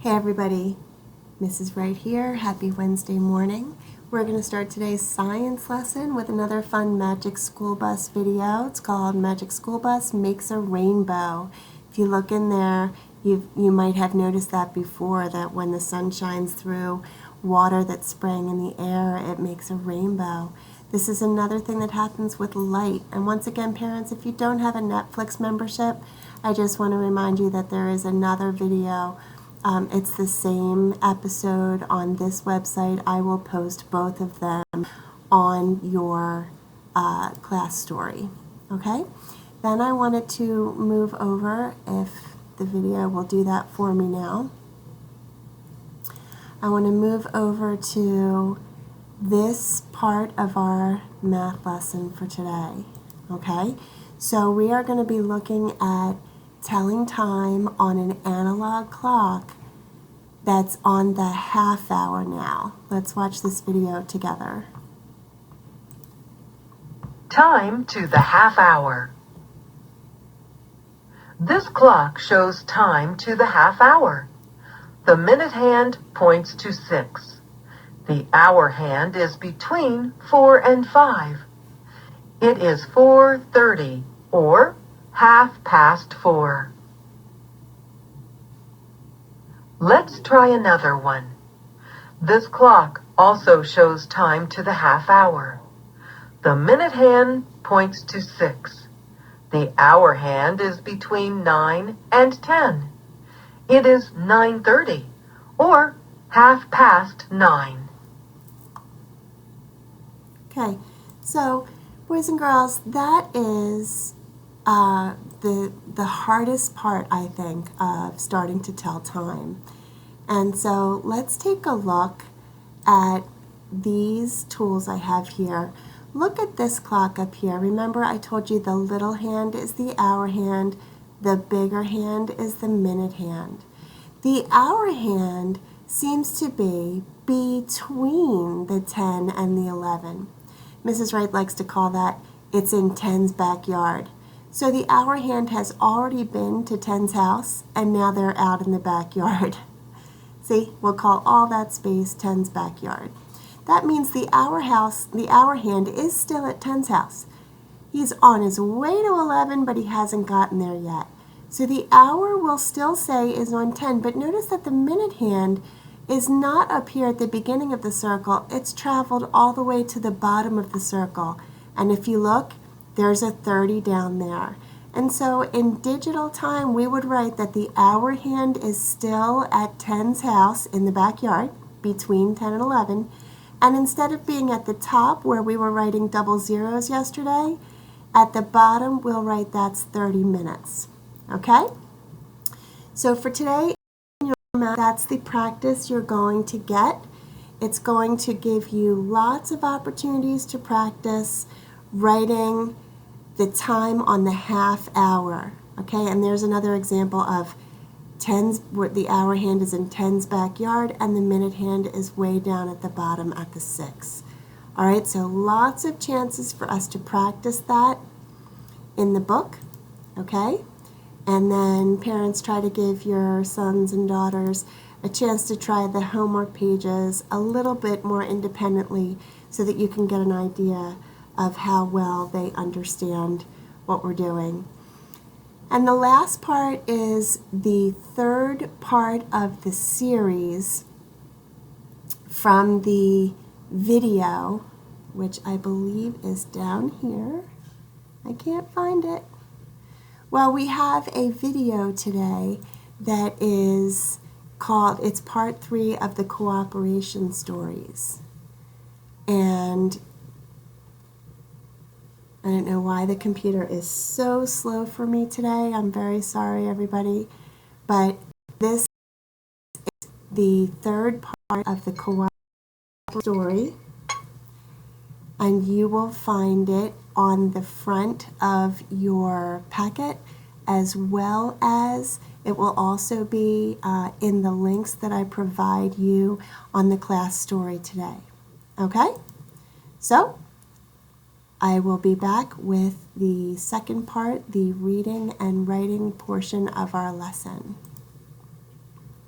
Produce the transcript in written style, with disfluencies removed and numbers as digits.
Hey everybody, Mrs. Wright here. Happy Wednesday morning. We're going to start today's science lesson with another fun Magic School Bus video. It's called Magic School Bus Makes a Rainbow. If you look in there, you might have noticed that before, that when the sun shines through water that's spraying in the air, it makes a rainbow. This is another thing that happens with light. And once again, parents, if you don't have a Netflix membership, I just want to remind you that there is another video. It's the same episode on this website. I will post both of them on your class story. Okay? Then I wanted to move over, if the video will do that for me now. I want to move over to this part of our math lesson for today. Okay? So we are going to be looking at telling time on an analog clock that's on the half hour now. Let's watch this video together. Time to the half hour. This clock shows time to the half hour. The minute hand points to 6. The hour hand is between 4 and 5. It is 4:30 or 4:30. Let's try another one. This clock also shows time to the half hour. The minute hand points to 6. The hour hand is between 9 and 10. It is 9:30 or 9:30. Okay, so boys and girls, that is the hardest part, I think, of starting to tell time. And so let's take a look at these tools I have here. Look at this clock up here. Remember, I told you the little hand is the hour hand, the bigger hand is the minute hand. The hour hand seems to be between the 10 and the 11. Mrs. Wright likes to call that it's in 10's backyard. So the hour hand has already been to 10's house, and now they're out in the backyard. See, we'll call all that space 10's backyard. That means the hour hand is still at 10's house. He's on his way to 11, but he hasn't gotten there yet. So the hour will still say is on 10, but notice that the minute hand is not up here at the beginning of the circle. It's traveled all the way to the bottom of the circle. And if you look, there's a 30 down there. And so in digital time, we would write that the hour hand is still at 10's house in the backyard, between 10 and 11. And instead of being at the top where we were writing double zeros yesterday, at the bottom we'll write that's 30 minutes. Okay? So for today, that's the practice you're going to get. It's going to give you lots of opportunities to practice writing the time on the half hour. Okay, and there's another example of 10's, where the hour hand is in 10's backyard and the minute hand is way down at the bottom at the 6. All right, so lots of chances for us to practice that in the book. Okay? And then parents, try to give your sons and daughters a chance to try the homework pages a little bit more independently so that you can get an idea of how well they understand what we're doing. And the last part is the third part of the series from the video, which I believe is down here. I can't find it. Well, we have a video today that is called, it's part 3 of the cooperation stories. And I don't know why the computer is so slow for me today. I'm very sorry, everybody. But this is the third part of the cooperation story. And you will find it on the front of your packet, as well as it will also be in the links that I provide you on the class story today. Okay? So, I will be back with the second part, the reading and writing portion of our lesson.